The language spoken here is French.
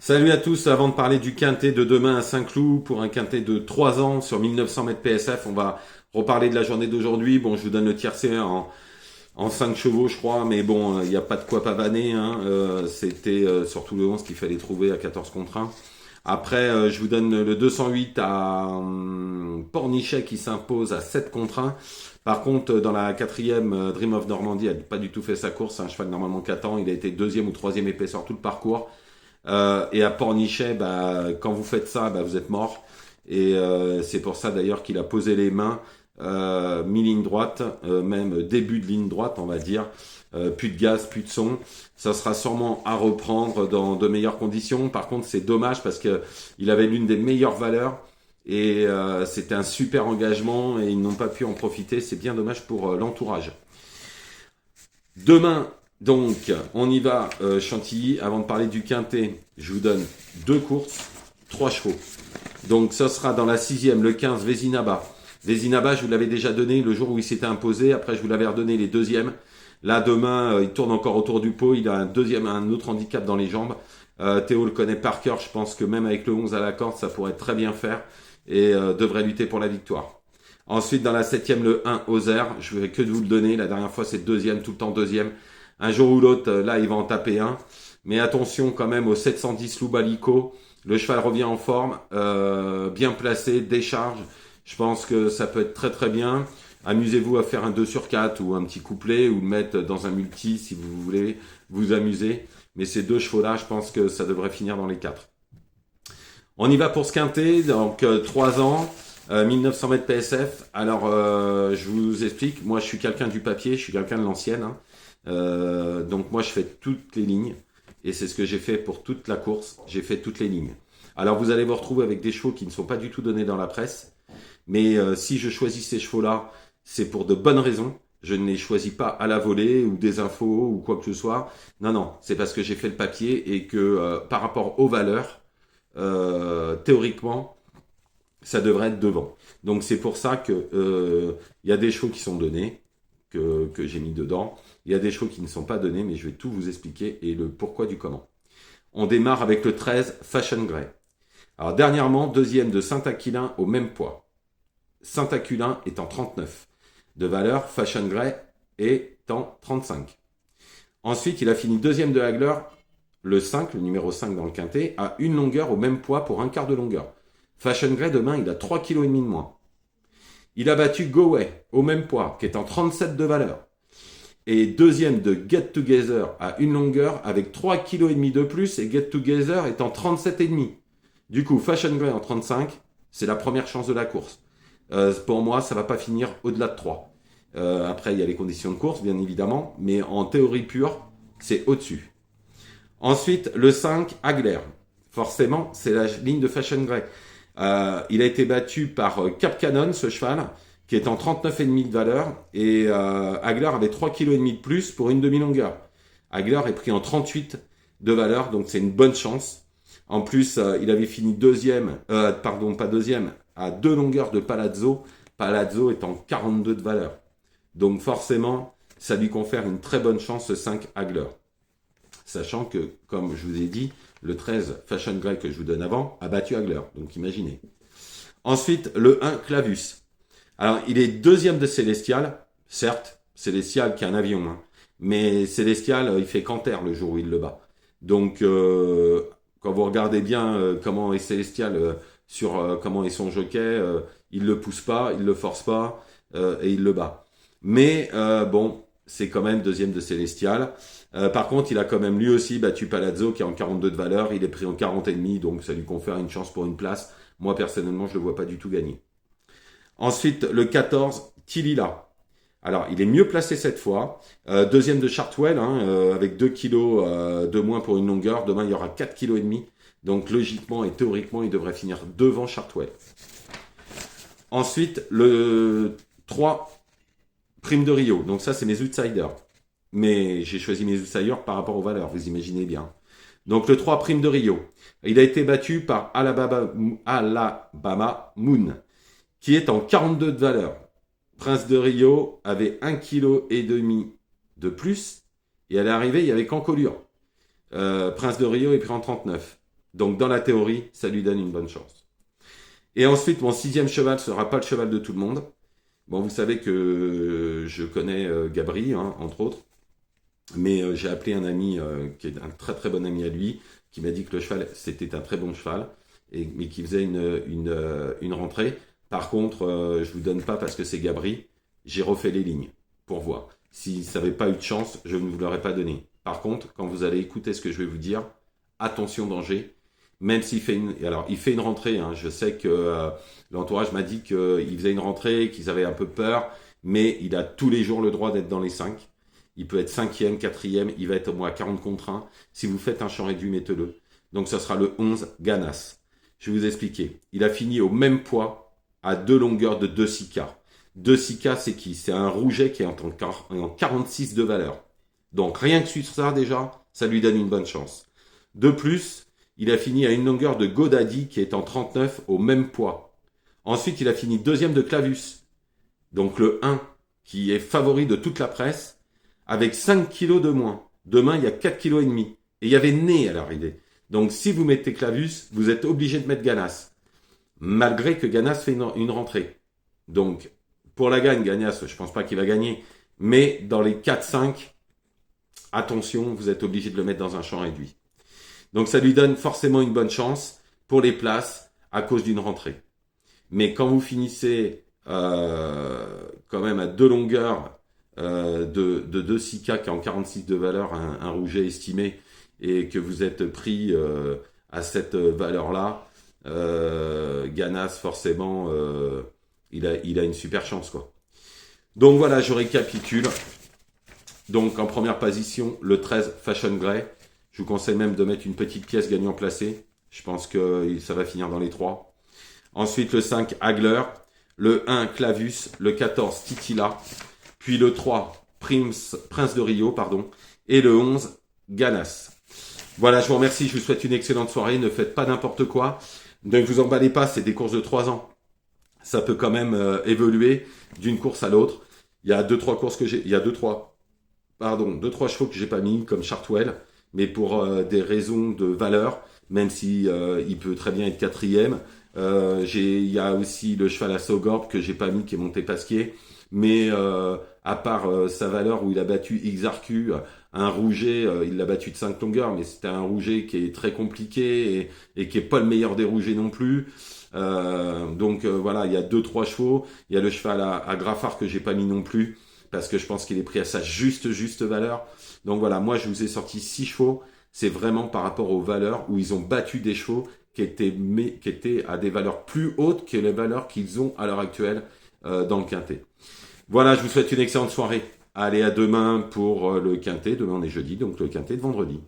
Salut à tous, avant de parler du quintet de demain à Saint-Cloud pour un quintet de 3 ans sur 1900 mètres PSF, on va reparler de la journée d'aujourd'hui. Bon, je vous donne le tiercé en 5 chevaux je crois, mais bon, il n'y a pas de quoi pavaner, hein. C'était surtout le 11 qu'il fallait trouver à 14 contre 1. Après, je vous donne le 208 à Pornichet qui s'impose à 7 contre 1. Par contre, dans la quatrième, Dream of Normandy a pas du tout fait sa course. C'est un cheval normalement 4 ans. Il a été deuxième ou troisième épaisseur tout le parcours. Et à Pornichet, quand vous faites ça, vous êtes mort. Et c'est pour ça d'ailleurs qu'il a posé les mains, mi-ligne droite, même début de ligne droite, on va dire. Plus de gaz, plus de son. Ça sera sûrement à reprendre dans de meilleures conditions. Par contre, c'est dommage parce que il avait l'une des meilleures valeurs et c'était un super engagement et ils n'ont pas pu en profiter. C'est bien dommage pour l'entourage. Demain, donc, on y va, Chantilly. Avant de parler du quintet, je vous donne 2 courses, 3 chevaux. Donc, ça sera dans la 6e, le 15, Vézinaba. Vézinaba, je vous l'avais déjà donné le jour où il s'était imposé. Après, je vous l'avais redonné les deuxièmes. Là, demain, il tourne encore autour du pot. Il a un autre handicap dans les jambes. Théo le connaît par cœur. Je pense que même avec le 11 à la corde, ça pourrait très bien faire. Et devrait lutter pour la victoire. Ensuite, dans la 7e, le 1, Ozer. Je ne vais que de vous le donner. La dernière fois, c'est deuxième, tout le temps deuxième. Un jour ou l'autre, là, il va en taper un. Mais attention quand même au 710 Loubalico. Le cheval revient en forme, bien placé, décharge. Je pense que ça peut être très très bien. Amusez-vous à faire un 2 sur 4 ou un petit couplet ou le mettre dans un multi si vous voulez vous amuser. Mais ces 2 chevaux-là, je pense que ça devrait finir dans les 4. On y va pour ce quintet, donc 3 ans, 1900 mètres PSF. Alors, je vous explique, moi je suis quelqu'un du papier, je suis quelqu'un de l'ancienne, hein. Donc moi je fais toutes les lignes et c'est ce que j'ai fait pour toute la course, j'ai fait toutes les lignes. Alors vous allez vous retrouver avec des chevaux qui ne sont pas du tout donnés dans la presse, mais si je choisis ces chevaux-là, c'est pour de bonnes raisons. Je ne les choisis pas à la volée ou des infos ou quoi que ce soit. Non, non, c'est parce que j'ai fait le papier et que par rapport aux valeurs, théoriquement, ça devrait être devant. Donc c'est pour ça que y a des chevaux qui sont donnés, que j'ai mis dedans. Il y a des chevaux qui ne sont pas donnés, mais je vais tout vous expliquer et le pourquoi du comment. On démarre avec le 13, Fashion Grey. Alors dernièrement, deuxième de Saint-Aquilin au même poids. Saint-Aquilin est en 39. De valeur, Fashion Grey est en 35. Ensuite, il a fini deuxième de Hagler, le 5, le numéro 5 dans le quintet, à une longueur au même poids pour un quart de longueur. Fashion Grey, demain, il a 3,5 kg de moins. Il a battu Goway au même poids, qui est en 37 de valeur. Et deuxième de Get Together à une longueur avec 3,5 kg de plus et Get Together est en 37,5. Du coup, Fashion Grey en 35, c'est la première chance de la course. Pour moi, ça va pas finir au-delà de 3. Après, il y a les conditions de course, bien évidemment, mais en théorie pure, c'est au-dessus. Ensuite, le 5, Hagler. Forcément, c'est la ligne de Fashion Grey. Il a été battu par Cap Cannon, ce cheval, qui est en 39,5 de valeur, et Hagler avait 3,5 kg de plus pour une demi-longueur. Hagler est pris en 38 de valeur, donc c'est une bonne chance. En plus, il avait fini deuxième, pas deuxième, à 2 longueurs de Palazzo. Palazzo est en 42 de valeur. Donc forcément, ça lui confère une très bonne chance, ce 5 Hagler. Sachant que, comme je vous ai dit, le 13 Fashion Grey que je vous donne avant a battu Hagler. Donc imaginez. Ensuite, le 1 Clavus. Alors, il est deuxième de Célestial. Certes, Célestial qui est un avion, hein. Mais Célestial, il fait Canter le jour où il le bat. Donc, quand vous regardez bien comment est Célestial sur comment est son jockey, il le pousse pas, il le force pas et il le bat. Mais bon, c'est quand même deuxième de Célestial. Par contre, il a quand même lui aussi battu Palazzo qui est en 42 de valeur. Il est pris en 40,5, donc ça lui confère une chance pour une place. Moi, personnellement, je le vois pas du tout gagner. Ensuite, le 14, Tilila. Alors, il est mieux placé cette fois. Deuxième de Chartwell, hein, avec 2 kilos de moins pour une longueur. Demain, il y aura 4,5 kg. Donc, logiquement et théoriquement, il devrait finir devant Chartwell. Ensuite, le 3, Prime de Rio. Donc ça, c'est mes outsiders. Mais j'ai choisi mes outsiders par rapport aux valeurs, vous imaginez bien. Donc le 3, Prime de Rio. Il a été battu par Alabama Moon, qui est en 42 de valeur. Prince de Rio avait 1,5 kg de plus, et à l'arrivée, il y avait qu'encolure. Prince de Rio est pris en 39. Donc dans la théorie, ça lui donne une bonne chance. Et ensuite, mon 6e cheval sera pas le cheval de tout le monde. Bon, vous savez que je connais Gabri, hein, entre autres. Mais j'ai appelé un ami qui est un très très bon ami à lui, qui m'a dit que le cheval, c'était un très bon cheval, mais qui faisait une rentrée. Par contre, je vous donne pas parce que c'est Gabri. J'ai refait les lignes pour voir. Si ça n'avait pas eu de chance, je ne vous l'aurais pas donné. Par contre, quand vous allez écouter ce que je vais vous dire, attention danger. Même s'il fait il fait une rentrée. Hein, je sais que l'entourage m'a dit qu'il faisait une rentrée, qu'ils avaient un peu peur, mais il a tous les jours le droit d'être dans les 5. Il peut être 5e, 4e, il va être au moins à 40 contre 1. Si vous faites un champ réduit, mettez-le. Donc ça sera le 11 Ganas. Je vais vous expliquer. Il a fini au même poids à 2 longueurs de 2 6K. 2 6K, c'est qui? C'est un rouget qui est en 46 de valeur. Donc rien que sur ça déjà, ça lui donne une bonne chance. De plus, il a fini à une longueur de Godaddy qui est en 39 au même poids. Ensuite, il a fini 2e de Clavus. Donc le 1 qui est favori de toute la presse avec 5 kilos de moins. Demain, il y a 4 kilos et demi. Et il y avait Né à l'arrivée. Donc si vous mettez Clavus, vous êtes obligé de mettre Ganas. Malgré que Ganas fait une rentrée. Donc pour la gagne, Ganas, je pense pas qu'il va gagner. Mais dans les 4-5, attention, vous êtes obligé de le mettre dans un champ réduit. Donc ça lui donne forcément une bonne chance pour les places à cause d'une rentrée. Mais quand vous finissez quand même à 2 longueurs de 2 6K qui est en 46 de valeur, un rouget estimé, et que vous êtes pris à cette valeur-là, Ganas forcément il a une super chance quoi. Donc voilà, je récapitule. Donc en première position, le 13 Fashion Grey. Je vous conseille même de mettre une petite pièce gagnant placée. Je pense que ça va finir dans les 3. Ensuite le 5 Hagler, le 1 Clavus, le 14 Titila, puis le 3 Prince de Rio, et le 11 Ganas. Voilà, je vous remercie, je vous souhaite une excellente soirée, ne faites pas n'importe quoi, ne vous emballez pas, c'est des courses de 3 ans. Ça peut quand même évoluer d'une course à l'autre. Il y a 2-3 courses que j'ai, il y a 2-3 chevaux que j'ai pas mis, comme Chartwell, mais pour des raisons de valeur, même si il peut très bien être 4e. Il y a aussi le cheval à Sogorb que j'ai pas mis, qui est Montepasquier, mais à part sa valeur où il a battu Xarcu, un rouget, il l'a battu de 5 longueurs, mais c'était un rouget qui est très compliqué et qui est pas le meilleur des rougets non plus. Donc voilà, il y a 2-3 chevaux. Il y a le cheval à Graffard que j'ai pas mis non plus parce que je pense qu'il est pris à sa juste valeur. Donc voilà, moi je vous ai sorti 6 chevaux. C'est vraiment par rapport aux valeurs où ils ont battu des chevaux qui étaient à des valeurs plus hautes que les valeurs qu'ils ont à l'heure actuelle dans le quintet. Voilà, je vous souhaite une excellente soirée. Allez, à demain pour le quintet. Demain on est jeudi, donc le quintet de vendredi.